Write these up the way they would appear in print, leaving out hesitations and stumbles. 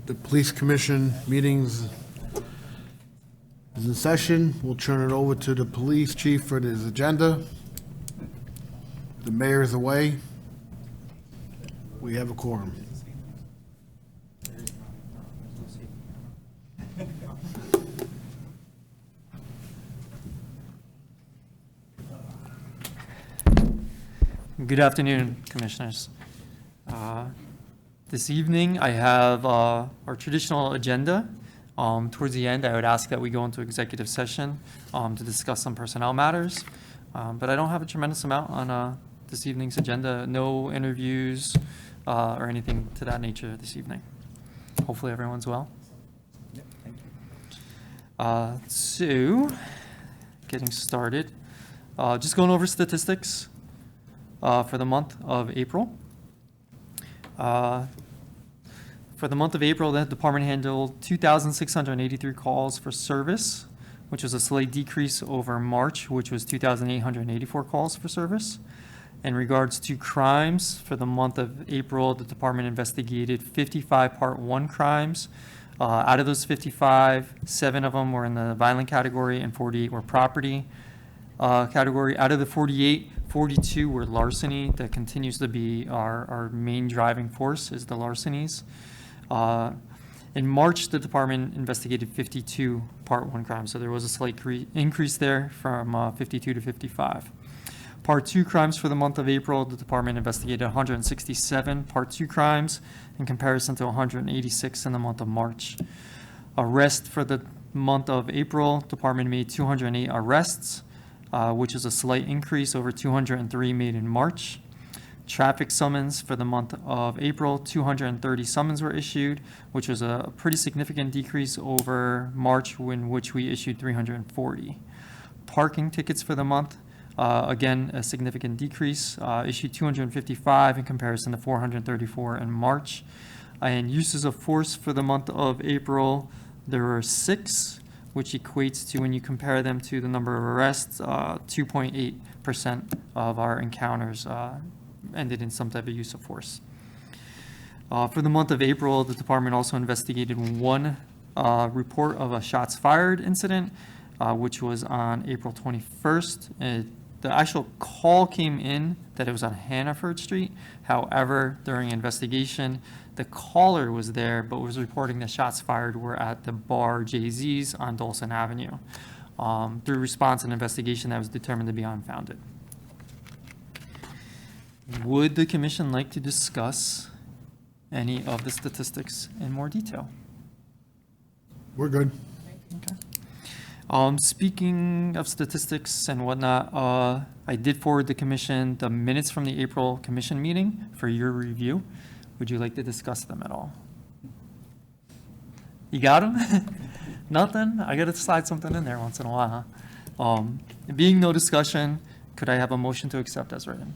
The police commission meetings is in session. We'll turn it over to the police chief for his agenda. The mayor is away. We have a quorum. Good afternoon, commissioners. This evening I have our traditional agenda. Towards the end, I would ask that we go into executive session to discuss some personnel matters. But I don't have a tremendous amount on this evening's agenda. No interviews or anything to that nature this evening. Hopefully everyone's well. Yep, thank you. So, getting started. Just going over statistics for the month of April. For the month of April, the department handled 2,683 calls for service, which was a slight decrease over March, which was 2,884 calls for service. In regards to crimes, for the month of April, the department investigated 55 Part 1 crimes. Out of those 55, 7 of them were in the violent category and 48 were property category. Out of the 48, 42 were larceny. That continues to be our main driving force, is the larcenies. In March, the department investigated 52 Part 1 crimes, so there was a slight increase there from 52 to 55. Part 2 crimes for the month of April, the department investigated 167 Part 2 crimes in comparison to 186 in the month of March. Arrest for the month of April, department made 208 arrests, which is a slight increase over 203 made in March. Traffic summons for the month of April, 230 summons were issued, which was a pretty significant decrease over March, in which we issued 340. Parking tickets for the month, again, a significant decrease, issued 255 in comparison to 434 in March. And uses of force for the month of April, there were 6, which equates to, when you compare them to the number of arrests, 2.8% of our encounters ended in some type of use of force. For the month of April, the department also investigated 1 report of a shots fired incident, which was on April 21st. The actual call came in that it was on Hannaford Street. However, during investigation, the caller was there, but was reporting that shots fired were at the bar Jay-Z's on Dawson Avenue. Through response and investigation, that was determined to be unfounded. Would the commission like to discuss any of the statistics in more detail? We're good. Okay. Speaking of statistics and whatnot, I did forward the commission the minutes from the April commission meeting for your review. Would you like to discuss them at all? You got them? Nothing? I got to slide something in there once in a while, huh? Being no discussion, could I have a motion to accept as written?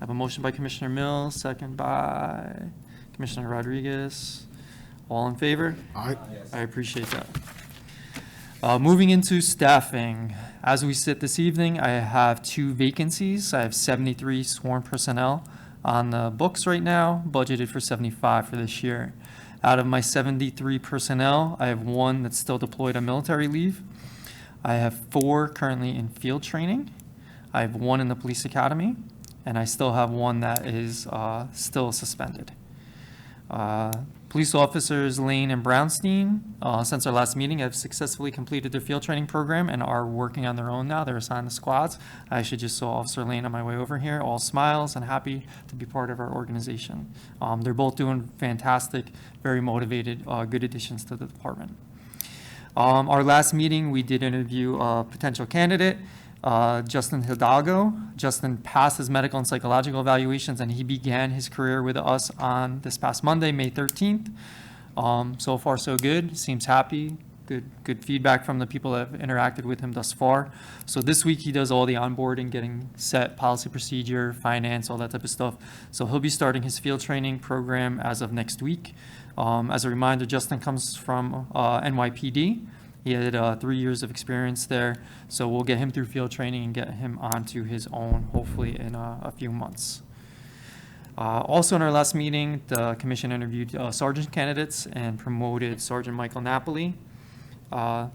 I have a motion by Commissioner Mills, second by Commissioner Rodriguez. All in favor? Aye. I appreciate that. Moving into staffing. As we sit this evening, I have 2 vacancies. I have 73 sworn personnel on the books right now, budgeted for 75 for this year. Out of my 73 personnel, I have 1 that's still deployed on military leave. I have 4 currently in field training. I have 1 in the police academy, and I still have 1 that is still suspended. Police officers Lane and Brownstein, since our last meeting, have successfully completed their field training program and are working on their own now. They're assigned to squads. I actually just saw Officer Lane on my way over here, all smiles and happy to be part of our organization. They're both doing fantastic, very motivated, good additions to the department. Our last meeting, we did interview a potential candidate, Justin Hidalgo. Justin passed his medical and psychological evaluations, and he began his career with us on this past Monday, May 13th. So far, so good. Seems happy. Good feedback from the people that have interacted with him thus far. So this week he does all the onboarding, getting set, policy procedure, finance, all that type of stuff. So he'll be starting his field training program as of next week. As a reminder, Justin comes from NYPD. He had 3 years of experience there, so we'll get him through field training and get him onto his own, hopefully in a few months. Also, in our last meeting, the commission interviewed sergeant candidates and promoted Sergeant Michael Napoli.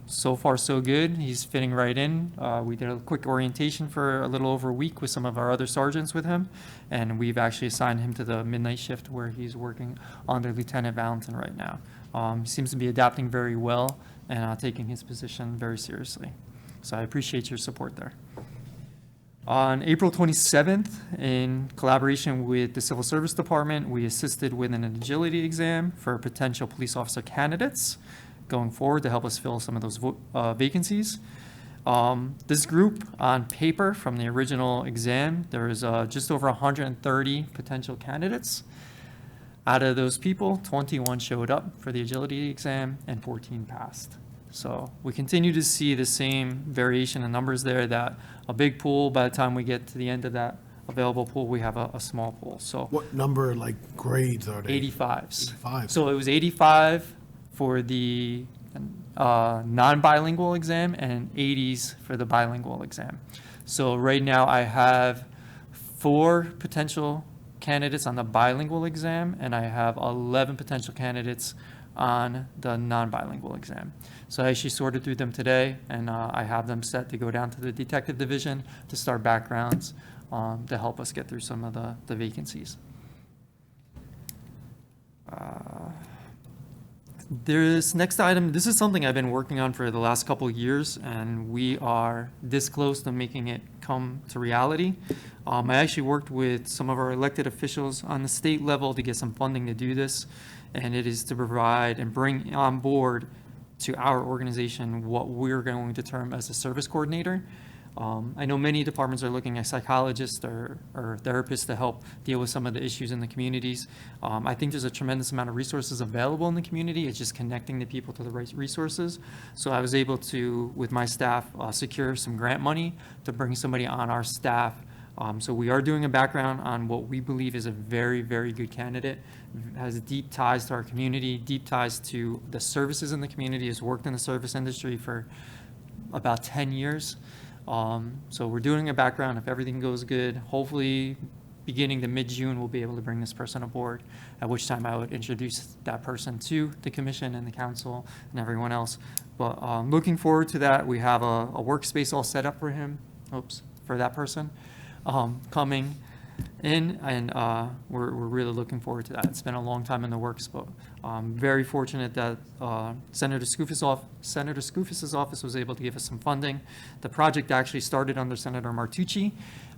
So far, so good. He's fitting right in. We did a quick orientation for a little over a week with some of our other sergeants with him, and we've actually assigned him to the midnight shift where he's working under Lieutenant Valentin right now. He seems to be adapting very well and taking his position very seriously. So I appreciate your support there. On April 27th, in collaboration with the Civil Service Department, we assisted with an agility exam for potential police officer candidates going forward to help us fill some of those vacancies. This group, on paper, from the original exam, there was just over 130 potential candidates. Out of those people, 21 showed up for the agility exam and 14 passed. So we continue to see the same variation in numbers there, that a big pool, by the time we get to the end of that available pool, we have a small pool. So What number, like, grades are they? 85s. 85. So it was 85 for the non-bilingual exam and 80s for the bilingual exam. So right now I have 4 potential candidates on the bilingual exam, and I have 11 potential candidates on the non-bilingual exam. So I actually sorted through them today, and I have them set to go down to the detective division to start backgrounds to help us get through some of the vacancies. This next item, this is something I've been working on for the last couple of years, and we are this close to making it come to reality. I actually worked with some of our elected officials on the state level to get some funding to do this, and it is to provide and bring on board to our organization what we're going to term as a service coordinator. I know many departments are looking at psychologists or therapists to help deal with some of the issues in the communities. I think there's a tremendous amount of resources available in the community. It's just connecting the people to the right resources. So I was able to, with my staff, secure some grant money to bring somebody on our staff. So we are doing a background on what we believe is a very, very good candidate, has deep ties to our community, deep ties to the services in the community, has worked in the service industry for about 10 years. So we're doing a background. If everything goes good, hopefully beginning to mid-June, we'll be able to bring this person aboard, at which time I would introduce that person to the commission and the council and everyone else. But looking forward to that. We have a workspace all set up for him, for that person coming in, and we're really looking forward to that. It's been a long time in the works, but very fortunate that Senator Skoufis's office was able to give us some funding. The project actually started under Senator Martucci,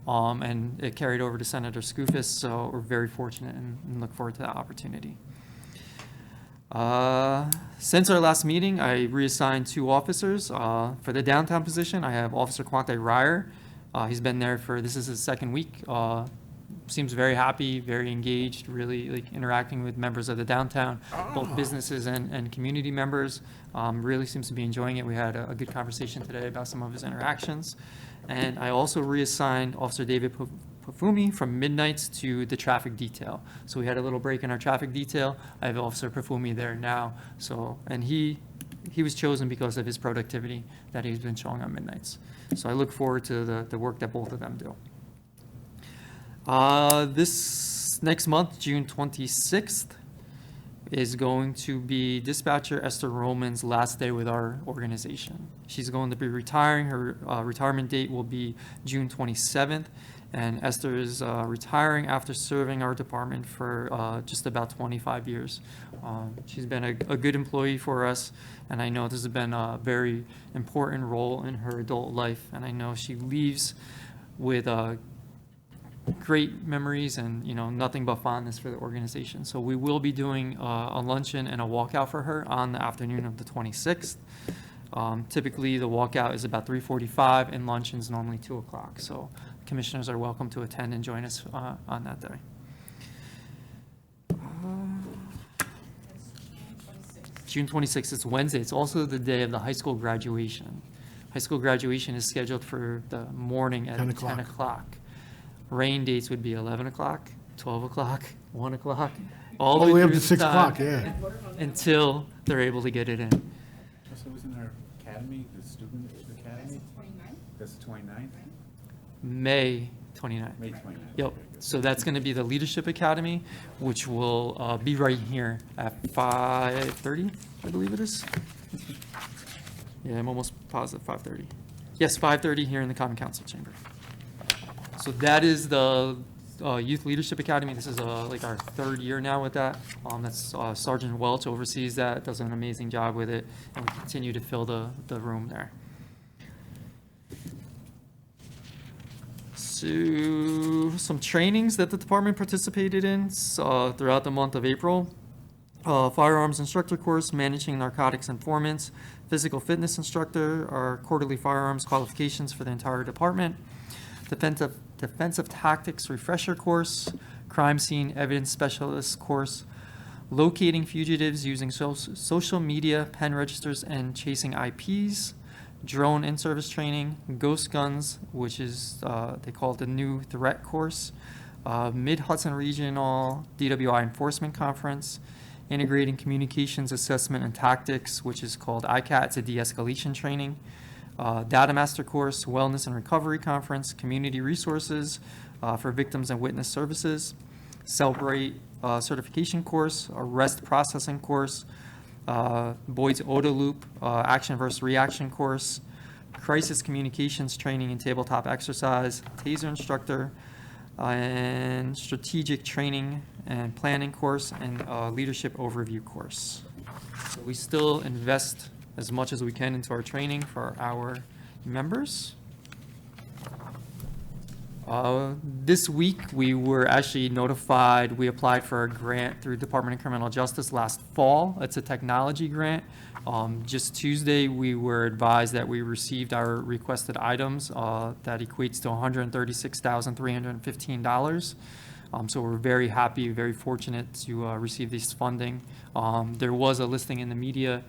and it carried over to Senator Skoufis, so we're very fortunate and look forward to that opportunity. Since our last meeting, I reassigned 2 officers. For the downtown position, I have Officer Quante Ryer. He's been there this is his 2nd week. Seems very happy, very engaged, really like interacting with members of the downtown, both businesses and community members. Really seems to be enjoying it. We had a good conversation today about some of his interactions. And I also reassigned Officer David Pafumi from midnights to the traffic detail. So we had a little break in our traffic detail. I have Officer Pafumi there now. So, and he was chosen because of his productivity that he's been showing on midnights. So I look forward to the work that both of them do. This next month, June 26th, is going to be Dispatcher Esther Roman's last day with our organization. She's going to be retiring. Her retirement date will be June 27th, and Esther is retiring after serving our department for just about 25 years. She's been a good employee for us, and I know this has been a very important role in her adult life, and I know she leaves with great memories and, nothing but fondness for the organization. So we will be doing a luncheon and a walkout for her on the afternoon of the 26th. Typically, the walkout is about 3:45 and luncheon is normally 2 o'clock. So commissioners are welcome to attend and join us on that day. June 26th, it's Wednesday. It's also the day of the high school graduation. High school graduation is scheduled for the morning at 10 o'clock. Rain dates would be 11 o'clock, 12 o'clock, 1 o'clock, all the way up through to the 6 time o'clock, yeah. until they're able to get it in. So it was in our academy, the student academy? That's the 29th? May 29th. May 29th. Yep, so that's going to be the Leadership Academy, which will be right here at 5:30, I believe it is. Yeah, I'm almost positive 5:30. Yes, 5:30 here in the Common Council chamber. So that is the Youth Leadership Academy. This is like our third year now with that. That's Sergeant Welch oversees that, does an amazing job with it, and we continue to fill the room there. So some trainings that the department participated in throughout the month of April. Firearms instructor course, managing narcotics informants, physical fitness instructor, our quarterly firearms qualifications for the entire department, defensive tactics refresher course, crime scene evidence specialist course, locating fugitives using social media, pen registers, and chasing IPs, drone in-service training, ghost guns, which is, they call it the new threat course, Mid-Hudson Regional DWI Enforcement Conference, integrating communications assessment and tactics, which is called ICAT, it's a de-escalation training, Data Master course, Wellness and Recovery Conference, Community Resources for Victims and Witness Services, Celebrate certification course, Arrest Processing course, Boyd's Auto Loop Action versus Reaction course, Crisis Communications Training and Tabletop Exercise, Taser Instructor, and Strategic Training and Planning course, and Leadership Overview course. So we still invest as much as we can into our training for our members. This week, we were actually notified, we applied for a grant through Department of Criminal Justice last fall. It's a technology grant. Just Tuesday, we were advised that we received our requested items that equates to $136,315. So we're very happy, very fortunate to receive this funding. There was a listing in the media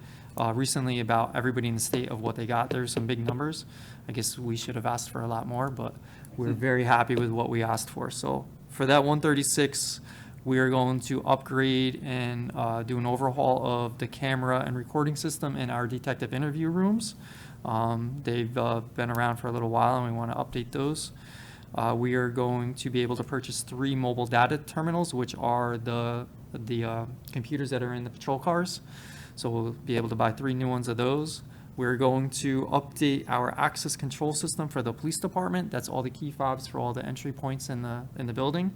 recently about everybody in the state of what they got. There's some big numbers. I guess we should have asked for a lot more, but we're very happy with what we asked for. So for that 136, we are going to upgrade and do an overhaul of the camera and recording system in our detective interview rooms. They've been around for a little while, and we want to update those. We are going to be able to purchase 3 mobile data terminals, which are the computers that are in the patrol cars. So we'll be able to buy 3 new ones of those. We're going to update our access control system for the police department. That's all the key fobs for all the entry points in the building.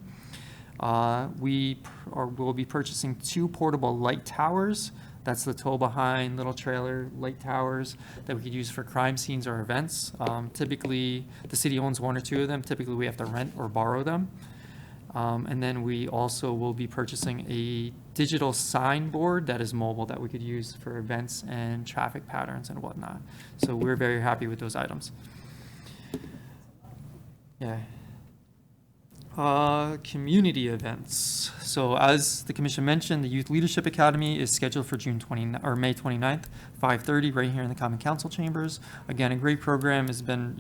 We'll be purchasing 2 portable light towers. That's the tow behind little trailer light towers that we could use for crime scenes or events. Typically, the city owns 1 or 2 of them. Typically, we have to rent or borrow them. And then we also will be purchasing a digital signboard that is mobile that we could use for events and traffic patterns and whatnot. So we're very happy with those items. Yeah. Community events. So as the commission mentioned, the Youth Leadership Academy is scheduled for May 29th, 5:30, right here in the Common Council chambers. Again, a great program has been,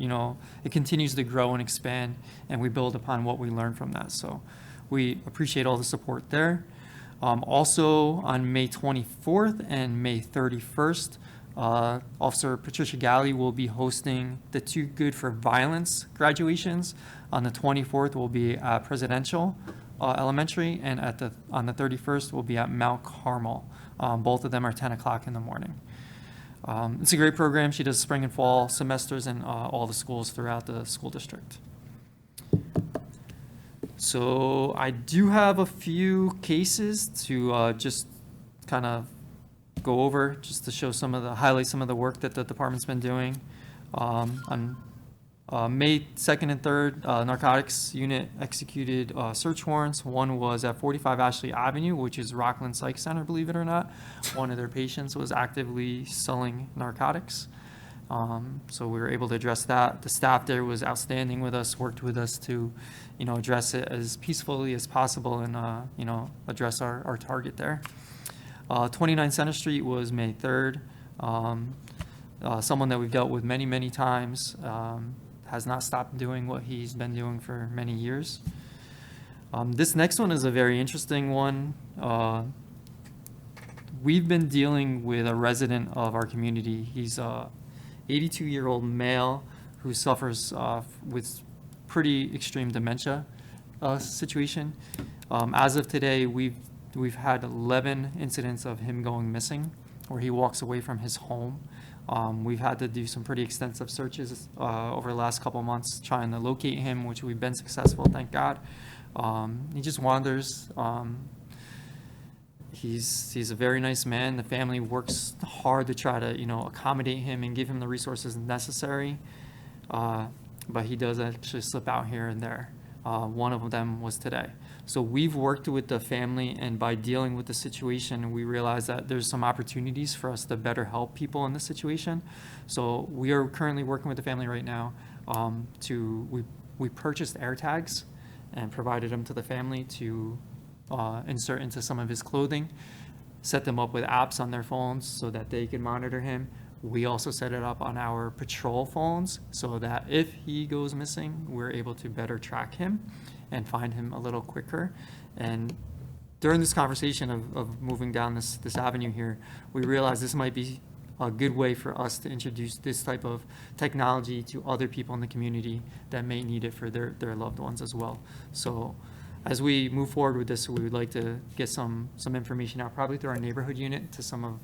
it continues to grow and expand, and we build upon what we learn from that. So we appreciate all the support there. Also on May 24th and May 31st, Officer Patricia Galley will be hosting the Too Good for Violence graduations. On the 24th, we'll be at Presidential Elementary, and on the 31st, we'll be at Mount Carmel. Both of them are 10 o'clock in the morning. It's a great program. She does spring and fall semesters in all the schools throughout the school district. So I do have a few cases to just kind of go over, just to show highlight some of the work that the department's been doing. On May 2nd and 3rd, narcotics unit executed search warrants. One was at 45 Ashley Avenue, which is Rockland Psych Center, believe it or not. One of their patients was actively selling narcotics. So we were able to address that. The staff there was outstanding with us, worked with us to, address it as peacefully as possible and, address our target there. 29 Center Street was May 3rd. Someone that we've dealt with many, many times, has not stopped doing what he's been doing for many years. This next one is a very interesting one. We've been dealing with a resident of our community. He's a 82-year-old male who suffers with pretty extreme dementia situation. As of today, we've had 11 incidents of him going missing, where he walks away from his home. We've had to do some pretty extensive searches over the last couple months trying to locate him, which we've been successful, thank God. He just wanders. He's a very nice man. The family works hard to try to, accommodate him and give him the resources necessary. But he does actually slip out here and there. One of them was today. So we've worked with the family, and by dealing with the situation, we realize that there's some opportunities for us to better help people in this situation. So we are currently working with the family right now we purchased air tags and provided them to the family to insert into some of his clothing, set them up with apps on their phones so that they can monitor him. We also set it up on our patrol phones so that if he goes missing, we're able to better track him and find him a little quicker. And during this conversation of moving down this avenue here, we realized this might be a good way for us to introduce this type of technology to other people in the community that may need it for their loved ones as well. So as we move forward with this, we would like to get some information out, probably through our neighborhood unit, to some of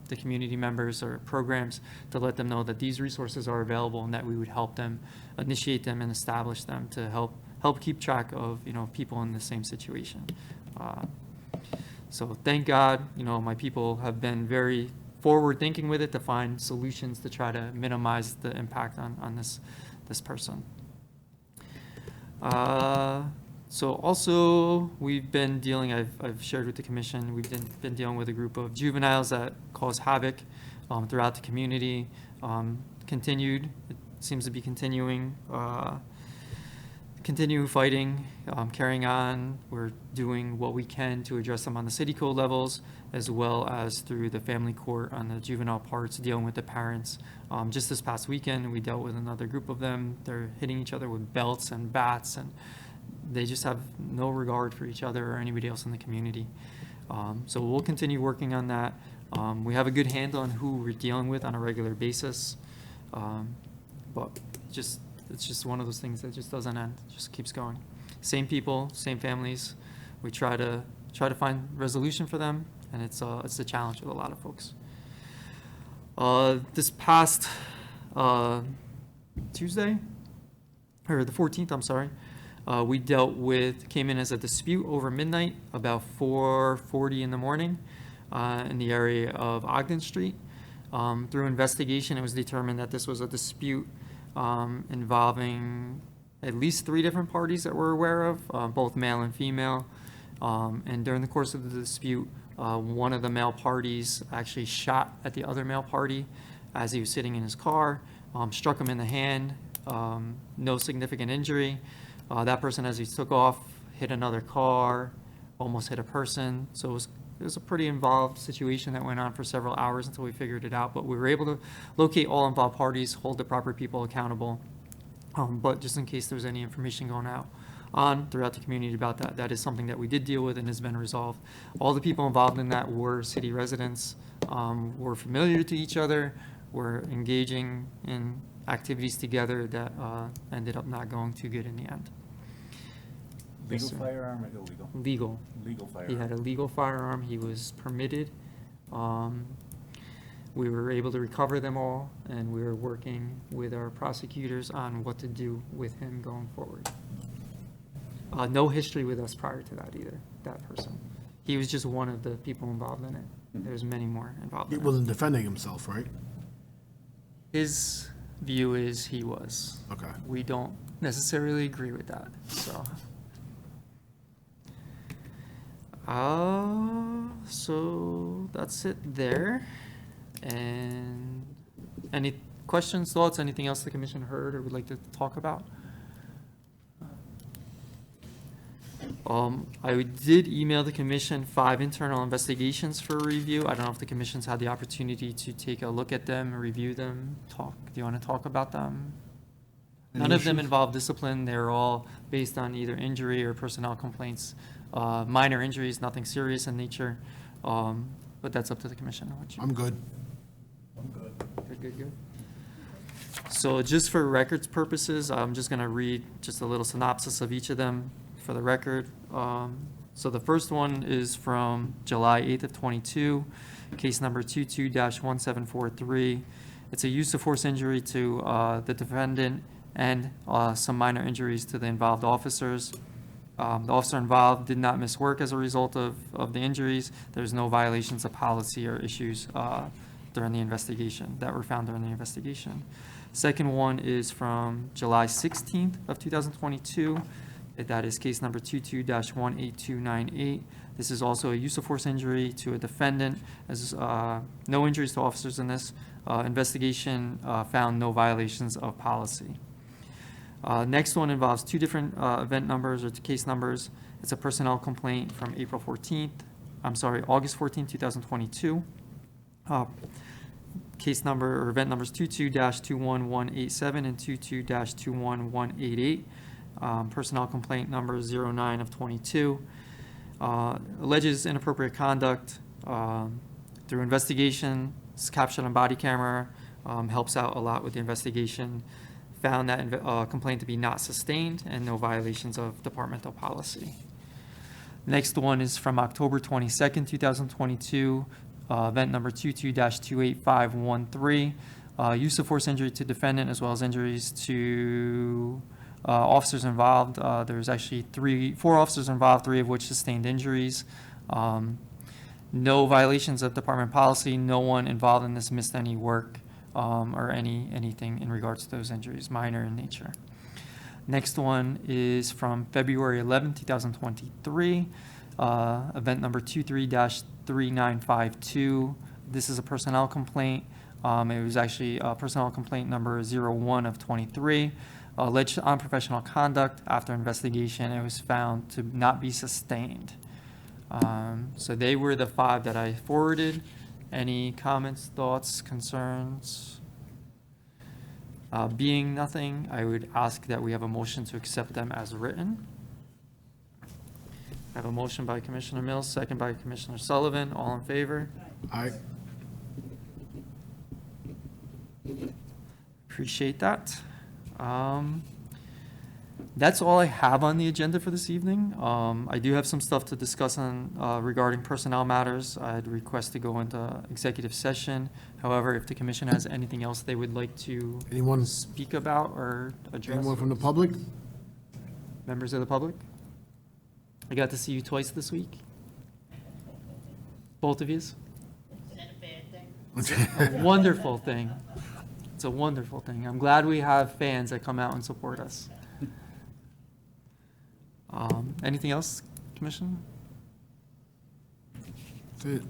the community members or programs, to let them know that these resources are available and that we would help them initiate them and establish them to help keep track of people in the same situation. So thank God, my people have been very forward thinking with it to find solutions to try to minimize the impact on this person. So also, we've been dealing, I've shared with the commission, we've been dealing with a group of juveniles that cause havoc throughout the community. It seems to be continuing fighting, carrying on. We're doing what we can to address them on the city code levels, as well as through the family court on the juvenile parts, dealing with the parents. Just this past weekend, we dealt with another group of them. They're hitting each other with belts and bats, and they just have no regard for each other or anybody else in the community. So we'll continue working on that. We have a good handle on who we're dealing with on a regular basis. But it's just one of those things that just doesn't end, it just keeps going. Same people, same families. We try to find resolution for them, and it's a challenge with a lot of folks. This past Tuesday, or the 14th, I'm sorry, we came in as a dispute over midnight, about 4:40 in the morning, in the area of Ogden Street. Through investigation, it was determined that this was a dispute involving at least 3 different parties that we're aware of, both male and female. And during the course of the dispute, one of the male parties actually shot at the other male party as he was sitting in his car, struck him in the hand, no significant injury. That person, as he took off, hit another car, almost hit a person. So it was a pretty involved situation that went on for several hours until we figured it out. But we were able to locate all involved parties, hold the proper people accountable. But just in case there's any information going out throughout the community about that, that is something that we did deal with and has been resolved. All the people involved in that were city residents, were familiar to each other, were engaging in activities together that ended up not going too good in the end. Legal sir. firearm or illegal? Legal. Legal firearm. He had a legal firearm. He was permitted. We were able to recover them all, and we were working with our prosecutors on what to do with him going forward. No history with us prior to that either, that person. He was just one of the people involved in it. There's many more involved He in it. wasn't defending himself, right? His view is he was. Okay. We don't necessarily agree with that, so. So that's it there. And any questions, thoughts, anything else the commission heard or would like to talk about? I did email the commission 5 internal investigations for review. I don't know if the commission's had the opportunity to take a look at them, review them, talk. Do you want to talk about them? None of them involve discipline. They're all based on either injury or personnel complaints. Minor injuries, nothing serious in nature. But that's up to the commission. I'm good. I'm good. Good. So just for records purposes, I'm just gonna read just a little synopsis of each of them for the record. So the first one is from July 8th of '22, case number 22-1743. It's a use of force injury to the defendant and some minor injuries to the involved officers. The officer involved did not miss work as a result of the injuries. There's no violations of policy or issues during the investigation that were found during the investigation. Second one is from July 16th of 2022. That is case number 22-18298. This is also a use of force injury to a defendant. As no injuries to officers in this investigation, found no violations of policy. Next one involves two different event numbers or case numbers. It's a personnel complaint from August 14th, 2022. Case number or event numbers 22-21187 and 22-21188. Personnel complaint number 09 of 22. Alleges inappropriate conduct through investigation. It's captured on body camera. Helps out a lot with the investigation. Found that complaint to be not sustained and no violations of departmental policy. Next one is from October 22nd, 2022, event number 22-28513, use of force injury to defendant as well as injuries to officers involved. There's actually four officers involved, three of which sustained injuries. No violations of department policy. No one involved in this missed any work or anything in regards to those injuries, minor in nature. Next one is from February 11, 2023, event number 23-3952. This is a personnel complaint. It was actually personnel complaint number 01 of 23. Alleged unprofessional conduct. After investigation, it was found to not be sustained. So they were the five that I forwarded. Any comments, thoughts, concerns? Being nothing, I would ask that we have a motion to accept them as written. I have a motion by Commissioner Mills, second by Commissioner Sullivan. All in favor? Aye. Appreciate that. That's all I have on the agenda for this evening. I do have some stuff to discuss on regarding personnel matters. I'd request to go into executive session. However, if the commission has anything else they would like to Anyone, speak about or address, anyone from the public? members of the public? I got to see you twice this week. Both of yous. It's a wonderful thing. It's a wonderful thing. I'm glad we have fans that come out and support us. Anything else, Commission? That's it.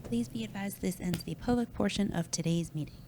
Please be advised this ends the public portion of today's meeting.